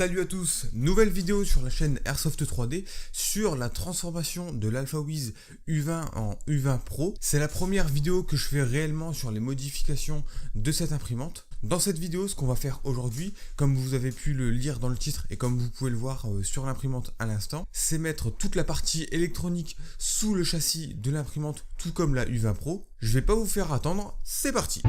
Salut à tous, nouvelle vidéo sur la chaîne Airsoft 3D sur la transformation de l'AlphaWiz U20 en U20 Pro. C'est la première vidéo que je fais réellement sur les modifications de cette imprimante. Dans cette vidéo, ce qu'on va faire aujourd'hui, comme vous avez pu le lire dans le titre et comme vous pouvez le voir sur l'imprimante à l'instant, c'est mettre toute la partie électronique sous le châssis de l'imprimante, tout comme la U20 Pro. Je vais pas vous faire attendre, c'est parti!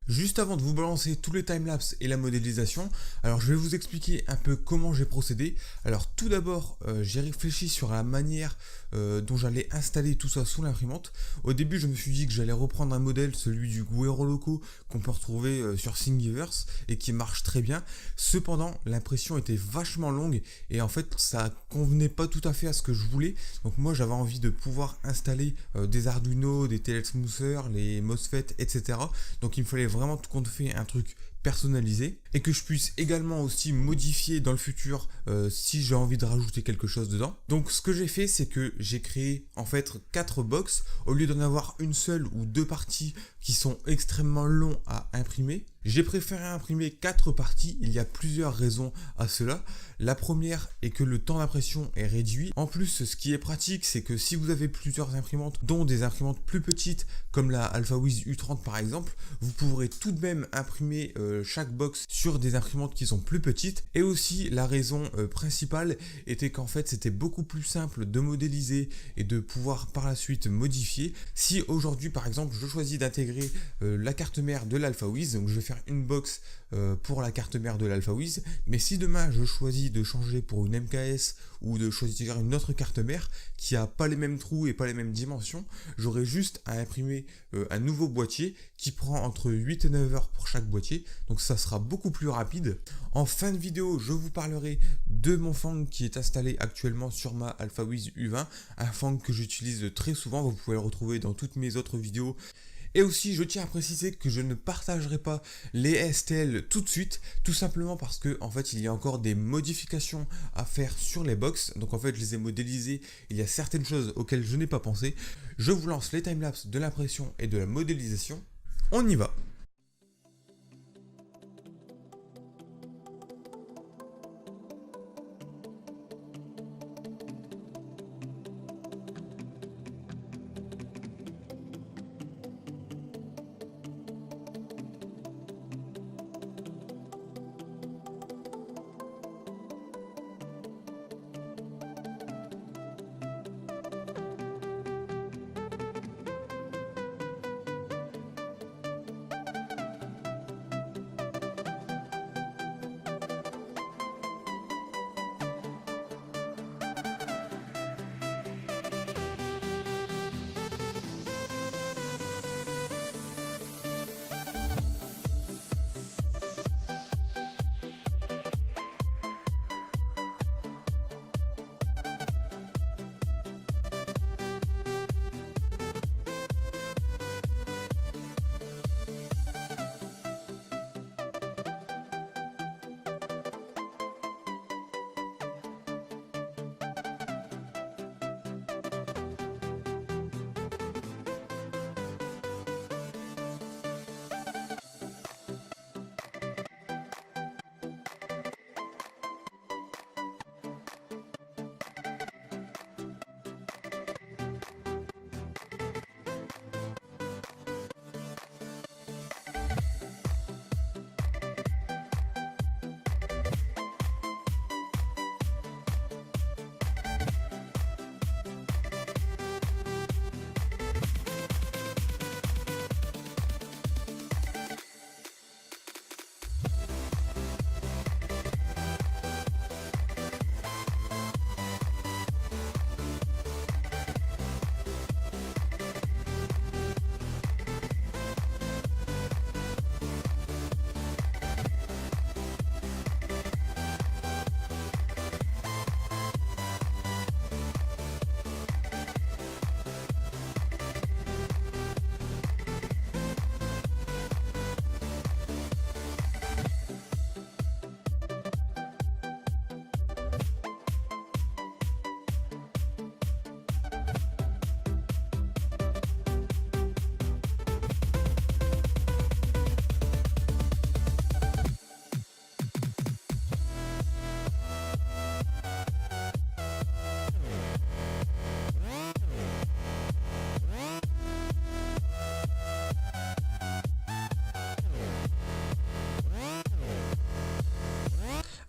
Juste avant de vous balancer tous les timelapses et la modélisation, alors je vais vous expliquer un peu comment j'ai procédé. Alors tout d'abord, j'ai réfléchi sur la manière dont j'allais installer tout ça sous l'imprimante. Au début, je me suis dit que j'allais reprendre un modèle, celui du Guerrero Loco qu'on peut retrouver sur Thingiverse et qui marche très bien. Cependant, l'impression était vachement longue et en fait, ça convenait pas tout à fait à ce que je voulais. Donc moi, j'avais envie de pouvoir installer des Arduino, des Telesmoothers, les MOSFET, etc. Donc il me fallait vraiment tout compte fait un truc personnalisé et que je puisse également aussi modifier dans le futur si j'ai envie de rajouter quelque chose dedans. Donc ce que j'ai fait, c'est que j'ai créé en fait 4 box au lieu d'en avoir une seule ou deux parties qui sont extrêmement longs à imprimer. J'ai préféré imprimer 4 parties, il y a plusieurs raisons à cela. La première est que le temps d'impression est réduit. En plus, ce qui est pratique, c'est que si vous avez plusieurs imprimantes, dont des imprimantes plus petites comme la AlphaWiz U30 par exemple, vous pourrez tout de même imprimer chaque box sur des imprimantes qui sont plus petites. Et aussi, la raison principale était qu'en fait, c'était beaucoup plus simple de modéliser et de pouvoir par la suite modifier. Si aujourd'hui, par exemple, je choisis d'intégrer la carte mère de l'AlphaWiz, donc je vais faire une box pour la carte mère de l'AlphaWiz, mais si demain je choisis de changer pour une MKS ou de choisir une autre carte mère qui a pas les mêmes trous et pas les mêmes dimensions, j'aurai juste à imprimer un nouveau boîtier qui prend entre 8 et 9 heures pour chaque boîtier, donc ça sera beaucoup plus rapide. En fin de vidéo, je vous parlerai de mon fang qui est installé actuellement sur ma AlphaWiz U20, un fang que j'utilise très souvent, vous pouvez le retrouver dans toutes mes autres vidéos. Et aussi, je tiens à préciser que je ne partagerai pas les STL tout de suite, tout simplement parce que en fait, il y a encore des modifications à faire sur les box. Donc en fait, je les ai modélisées, il y a certaines choses auxquelles je n'ai pas pensé. Je vous lance les timelapses de l'impression et de la modélisation. On y va!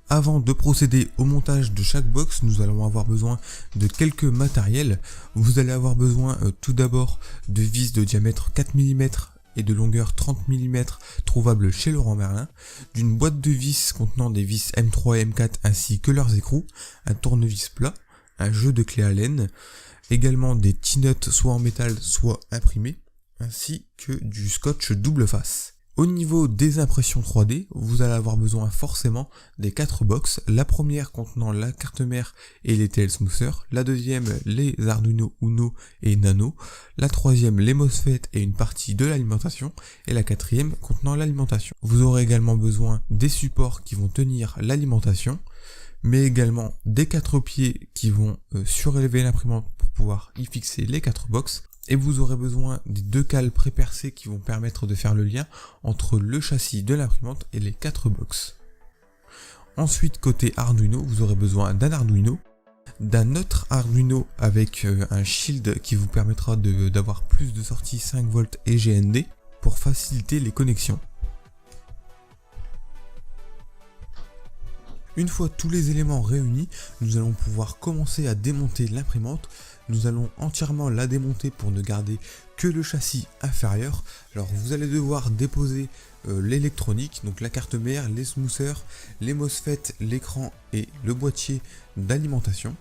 Avant de procéder au montage de chaque box, nous allons avoir besoin de quelques matériels. Vous allez avoir besoin tout d'abord de vis de diamètre 4 mm et de longueur 30 mm trouvables chez Leroy Merlin, d'une boîte de vis contenant des vis M3 et M4 ainsi que leurs écrous, un tournevis plat, un jeu de clé Allen, également des T-nuts soit en métal soit imprimés, ainsi que du scotch double face. Au niveau des impressions 3D, vous allez avoir besoin forcément des 4 box, la première contenant la carte mère et les TL Smoother, la deuxième les Arduino Uno et Nano, la troisième les MOSFET et une partie de l'alimentation, et la quatrième contenant l'alimentation. Vous aurez également besoin des supports qui vont tenir l'alimentation, mais également des 4 pieds qui vont surélever l'imprimante pour pouvoir y fixer les 4 box. Et vous aurez besoin des 2 cales pré-percées qui vont permettre de faire le lien entre le châssis de l'imprimante et les 4 box. Ensuite, côté Arduino, vous aurez besoin d'un Arduino, d'un autre Arduino avec un shield qui vous permettra d'avoir plus de sorties 5V et GND pour faciliter les connexions. Une fois tous les éléments réunis, nous allons pouvoir commencer à démonter l'imprimante. Nous allons entièrement la démonter pour ne garder que le châssis inférieur. Alors vous allez devoir déposer l'électronique, donc la carte mère, les smoothers, les MOSFET, l'écran et le boîtier d'alimentation.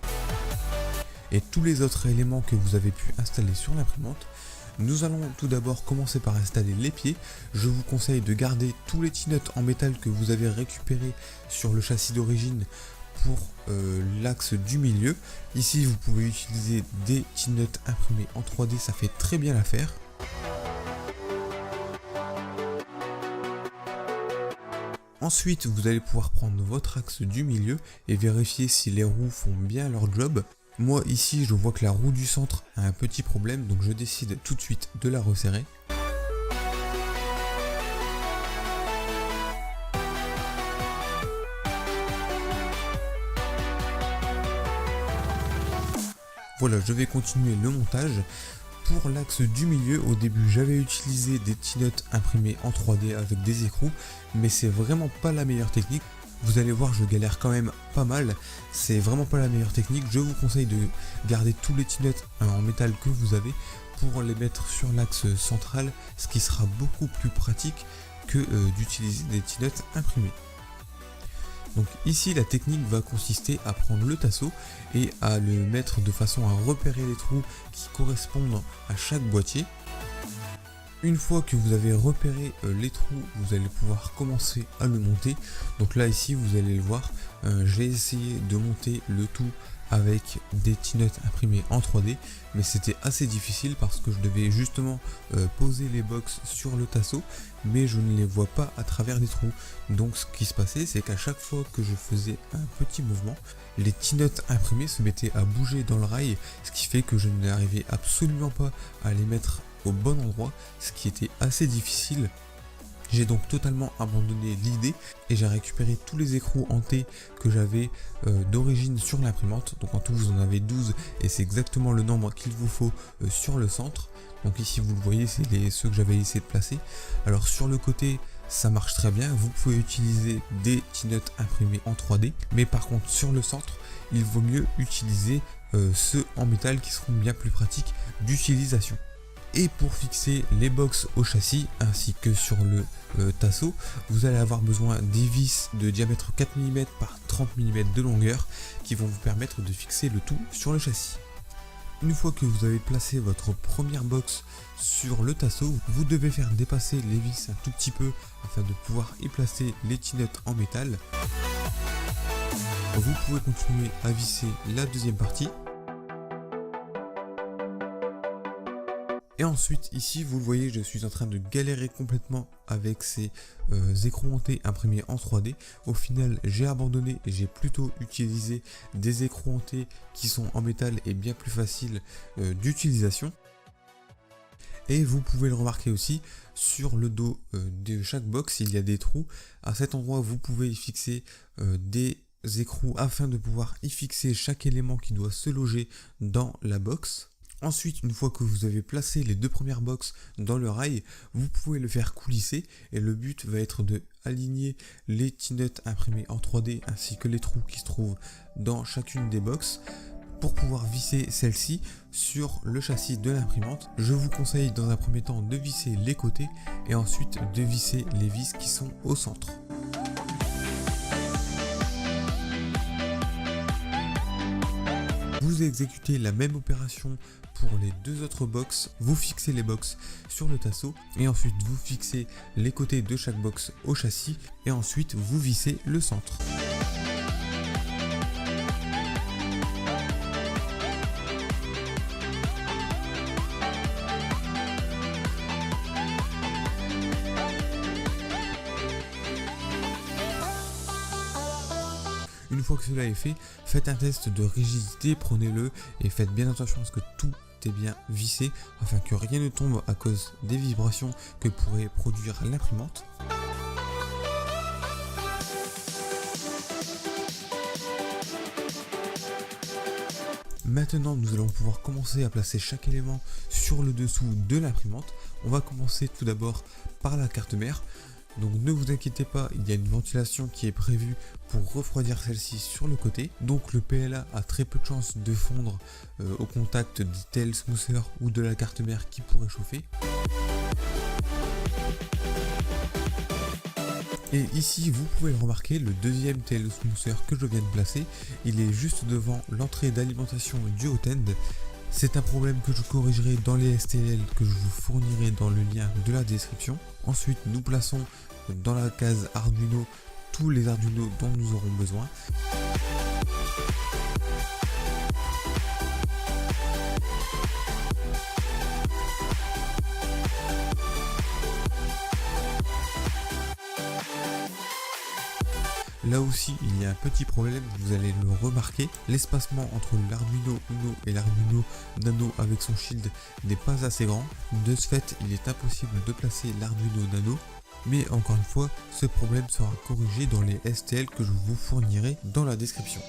Et tous les autres éléments que vous avez pu installer sur l'imprimante. Nous allons tout d'abord commencer par installer les pieds. Je vous conseille de garder tous les T-nuts en métal que vous avez récupérés sur le châssis d'origine pour l'axe du milieu. Ici vous pouvez utiliser des T-nuts imprimés en 3D, ça fait très bien l'affaire. Ensuite vous allez pouvoir prendre votre axe du milieu et vérifier si les roues font bien leur job. Moi ici je vois que la roue du centre a un petit problème, donc je décide tout de suite de la resserrer. Voilà, je vais continuer le montage. Pour l'axe du milieu, au début j'avais utilisé des T-nuts imprimés en 3D avec des écrous, mais c'est vraiment pas la meilleure technique. Vous allez voir, je galère quand même pas mal, c'est vraiment pas la meilleure technique. Je vous conseille de garder tous les T-nuts en métal que vous avez pour les mettre sur l'axe central, ce qui sera beaucoup plus pratique que d'utiliser des T-nuts imprimés. Donc ici la technique va consister à prendre le tasseau et à le mettre de façon à repérer les trous qui correspondent à chaque boîtier. Une fois que vous avez repéré les trous, vous allez pouvoir commencer à le monter. Donc là ici vous allez le voir, j'ai essayé de monter le tout avec des T-nuts imprimés en 3D, mais c'était assez difficile parce que je devais justement poser les box sur le tasseau, mais je ne les vois pas à travers les trous. Donc ce qui se passait, c'est qu'à chaque fois que je faisais un petit mouvement, les T-nuts imprimés se mettaient à bouger dans le rail, ce qui fait que je n'arrivais absolument pas à les mettre au bon endroit, ce qui était assez difficile. J'ai donc totalement abandonné l'idée et j'ai récupéré tous les écrous en T que j'avais d'origine sur l'imprimante. Donc en tout vous en avez 12 et c'est exactement le nombre qu'il vous faut sur le centre. Donc ici vous le voyez, c'est ceux que j'avais essayé de placer. Alors sur le côté ça marche très bien, vous pouvez utiliser des T-nuts imprimés en 3D, mais par contre sur le centre il vaut mieux utiliser ceux en métal qui seront bien plus pratiques d'utilisation. Et pour fixer les box au châssis ainsi que sur le tasseau, vous allez avoir besoin des vis de diamètre 4 mm par 30 mm de longueur qui vont vous permettre de fixer le tout sur le châssis. Une fois que vous avez placé votre première box sur le tasseau, vous devez faire dépasser les vis un tout petit peu afin de pouvoir y placer les T-nuts en métal. Vous pouvez continuer à visser la deuxième partie. Et ensuite ici vous le voyez, je suis en train de galérer complètement avec ces écrous montés imprimés en 3D. Au final j'ai abandonné et j'ai plutôt utilisé des écrous montés qui sont en métal et bien plus faciles d'utilisation. Et vous pouvez le remarquer aussi, sur le dos de chaque box il y a des trous. À cet endroit vous pouvez y fixer des écrous afin de pouvoir y fixer chaque élément qui doit se loger dans la box. Ensuite, une fois que vous avez placé les deux premières box dans le rail, vous pouvez le faire coulisser et le but va être de aligner les T-nuts imprimés en 3D ainsi que les trous qui se trouvent dans chacune des box pour pouvoir visser celle-ci sur le châssis de l'imprimante. Je vous conseille dans un premier temps de visser les côtés et ensuite de visser les vis qui sont au centre. Vous exécutez la même opération pour les deux autres box, vous fixez les box sur le tasseau et ensuite vous fixez les côtés de chaque box au châssis et ensuite vous vissez le centre. Une fois que cela est fait, faites un test de rigidité, prenez-le et faites bien attention à ce que tout est bien vissé afin que rien ne tombe à cause des vibrations que pourrait produire l'imprimante. Maintenant, nous allons pouvoir commencer à placer chaque élément sur le dessous de l'imprimante. On va commencer tout d'abord par la carte mère. Donc ne vous inquiétez pas, il y a une ventilation qui est prévue pour refroidir celle-ci sur le côté. Donc le PLA a très peu de chances de fondre au contact du tail smoother ou de la carte mère qui pourrait chauffer. Et ici vous pouvez le remarquer, le deuxième tail smoother que je viens de placer, il est juste devant l'entrée d'alimentation du hot-end. C'est un problème que je corrigerai dans les STL que je vous fournirai dans le lien de la description. Ensuite, nous plaçons dans la case Arduino tous les Arduino dont nous aurons besoin. Là aussi, il y a un petit problème, vous allez le remarquer. L'espacement entre l'Arduino Uno et l'Arduino Nano avec son shield n'est pas assez grand. De ce fait, il est impossible de placer l'Arduino Nano. Mais encore une fois, ce problème sera corrigé dans les STL que je vous fournirai dans la description.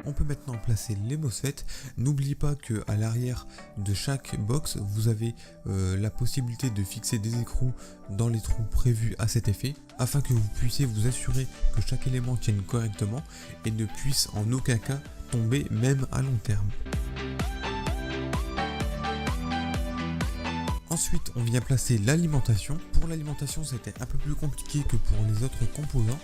On peut maintenant placer les MOSFET. N'oubliez pas que à l'arrière de chaque box, vous avez la possibilité de fixer des écrous dans les trous prévus à cet effet, afin que vous puissiez vous assurer que chaque élément tienne correctement et ne puisse en aucun cas tomber même à long terme. Ensuite, on vient placer l'alimentation. Pour l'alimentation, c'était un peu plus compliqué que pour les autres composants.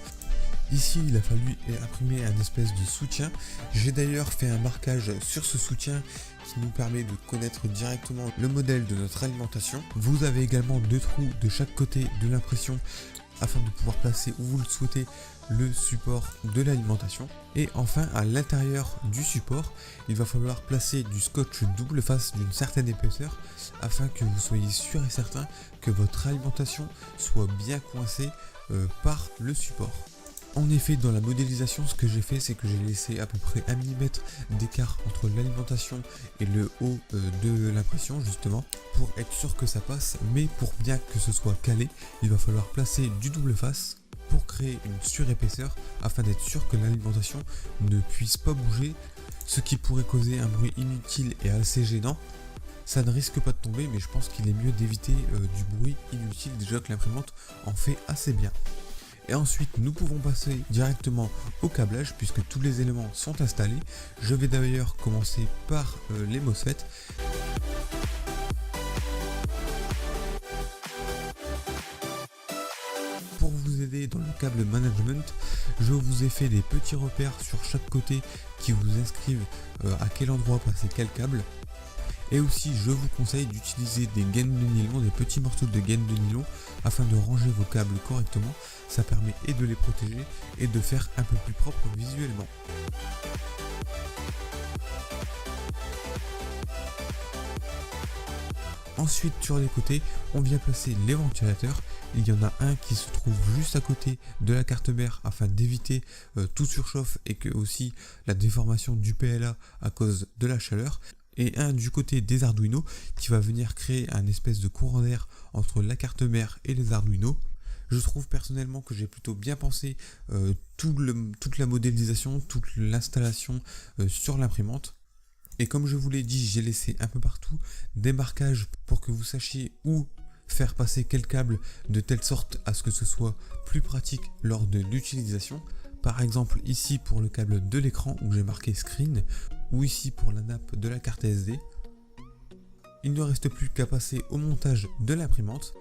Ici, il a fallu imprimer un espèce de soutien. J'ai d'ailleurs fait un marquage sur ce soutien qui nous permet de connaître directement le modèle de notre alimentation. Vous avez également deux trous de chaque côté de l'impression afin de pouvoir placer où vous le souhaitez le support de l'alimentation. Et enfin, à l'intérieur du support, il va falloir placer du scotch double face d'une certaine épaisseur afin que vous soyez sûr et certain que votre alimentation soit bien coincée par le support. En effet, dans la modélisation, ce que j'ai fait, c'est que j'ai laissé à peu près 1 mm d'écart entre l'alimentation et le haut de l'impression, justement, pour être sûr que ça passe. Mais pour bien que ce soit calé, il va falloir placer du double face pour créer une surépaisseur, afin d'être sûr que l'alimentation ne puisse pas bouger, ce qui pourrait causer un bruit inutile et assez gênant. Ça ne risque pas de tomber, mais je pense qu'il est mieux d'éviter du bruit inutile, déjà que l'imprimante en fait assez bien. Et ensuite, nous pouvons passer directement au câblage puisque tous les éléments sont installés. Je vais d'ailleurs commencer par les MOSFET. Pour vous aider dans le câble management, je vous ai fait des petits repères sur chaque côté qui vous inscrivent à quel endroit passer quel câble. Et aussi, je vous conseille d'utiliser des gaines de nylon, des petits morceaux de gaines de nylon afin de ranger vos câbles correctement. Ça permet et de les protéger et de faire un peu plus propre visuellement. Ensuite, sur les côtés, on vient placer les ventilateurs. Il y en a un qui se trouve juste à côté de la carte mère afin d'éviter tout surchauffe et que aussi la déformation du PLA à cause de la chaleur. Et un du côté des Arduino qui va venir créer un espèce de courant d'air entre la carte mère et les Arduino. Je trouve personnellement que j'ai plutôt bien pensé toute la modélisation, toute l'installation sur l'imprimante. Et comme je vous l'ai dit, j'ai laissé un peu partout des marquages pour que vous sachiez où faire passer quel câble de telle sorte à ce que ce soit plus pratique lors de l'utilisation. Par exemple ici pour le câble de l'écran où j'ai marqué screen, ou ici pour la nappe de la carte SD. Il ne reste plus qu'à passer au montage de l'imprimante.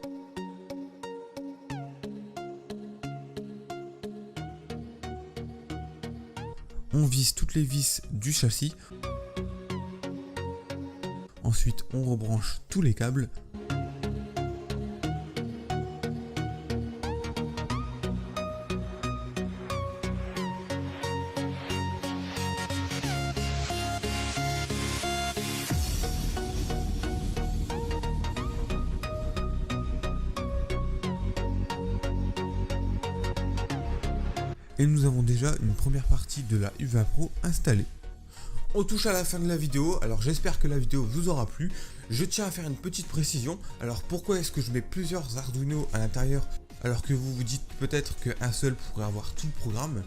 On visse toutes les vis du châssis. Ensuite on rebranche tous les câbles. Et nous avons déjà une première partie de la U20 Pro installée. On touche à la fin de la vidéo, alors j'espère que la vidéo vous aura plu. Je tiens à faire une petite précision. Alors pourquoi est-ce que je mets plusieurs Arduino à l'intérieur alors que vous vous dites peut-être qu'un seul pourrait avoir tout le programme?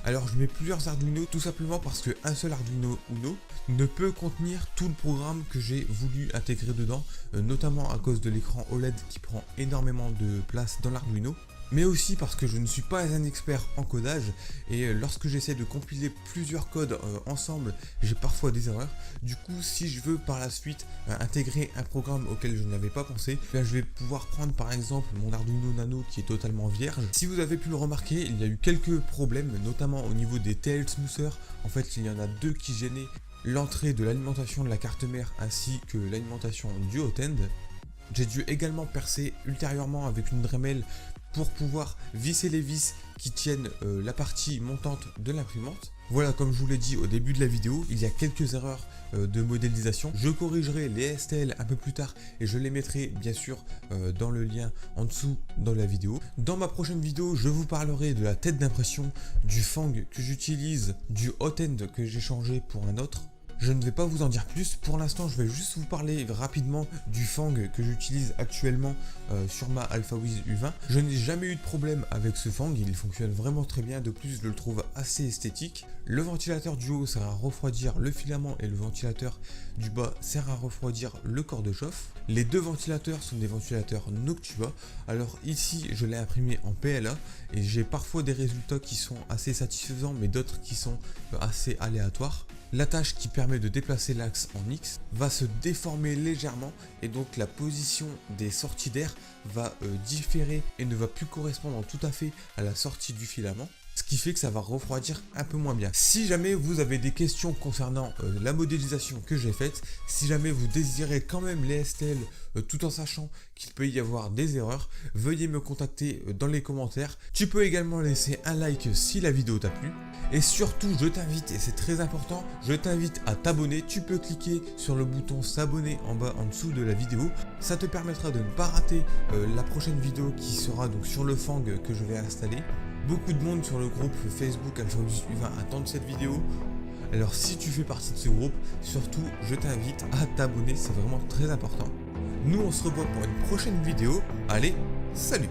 Alors je mets plusieurs Arduino tout simplement parce qu'un seul Arduino Uno ne peut contenir tout le programme que j'ai voulu intégrer dedans, notamment à cause de l'écran OLED qui prend énormément de place dans l'Arduino. Mais aussi parce que je ne suis pas un expert en codage et lorsque j'essaie de compiler plusieurs codes ensemble, j'ai parfois des erreurs. Du coup, si je veux par la suite intégrer un programme auquel je n'avais pas pensé, je vais pouvoir prendre par exemple mon Arduino Nano qui est totalement vierge. Si vous avez pu le remarquer, il y a eu quelques problèmes, notamment au niveau des TL Smoother. En fait, il y en a deux qui gênaient l'entrée de l'alimentation de la carte mère ainsi que l'alimentation du hot-end. J'ai dû également percer ultérieurement avec une Dremel pour pouvoir visser les vis qui tiennent la partie montante de l'imprimante. Voilà, comme je vous l'ai dit au début de la vidéo, il y a quelques erreurs de modélisation. Je corrigerai les STL un peu plus tard et je les mettrai bien sûr dans le lien en dessous dans la vidéo. Dans ma prochaine vidéo, je vous parlerai de la tête d'impression, du Fang que j'utilise, du hot-end que j'ai changé pour un autre. Je ne vais pas vous en dire plus, pour l'instant je vais juste vous parler rapidement du Fang que j'utilise actuellement sur ma AlphaWiz U20. Je n'ai jamais eu de problème avec ce Fang, il fonctionne vraiment très bien, de plus je le trouve assez esthétique. Le ventilateur du haut sert à refroidir le filament et le ventilateur du bas sert à refroidir le corps de chauffe. Les deux ventilateurs sont des ventilateurs Noctua, alors ici je l'ai imprimé en PLA et j'ai parfois des résultats qui sont assez satisfaisants mais d'autres qui sont assez aléatoires. L'attache qui permet de déplacer l'axe en X va se déformer légèrement et donc la position des sorties d'air va différer et ne va plus correspondre tout à fait à la sortie du filament. Ce qui fait que ça va refroidir un peu moins bien. Si jamais vous avez des questions concernant la modélisation que j'ai faite, si jamais vous désirez quand même les STL tout en sachant qu'il peut y avoir des erreurs, veuillez me contacter dans les commentaires. Tu peux également laisser un like si la vidéo t'a plu. Et surtout, je t'invite, et c'est très important, je t'invite à t'abonner. Tu peux cliquer sur le bouton s'abonner en bas en dessous de la vidéo. Ça te permettra de ne pas rater la prochaine vidéo qui sera donc sur le Fang que je vais installer. Beaucoup de monde sur le groupe Facebook AlphaWiz U20 attendent cette vidéo. Alors si tu fais partie de ce groupe, surtout je t'invite à t'abonner, c'est vraiment très important. Nous on se revoit pour une prochaine vidéo. Allez, salut!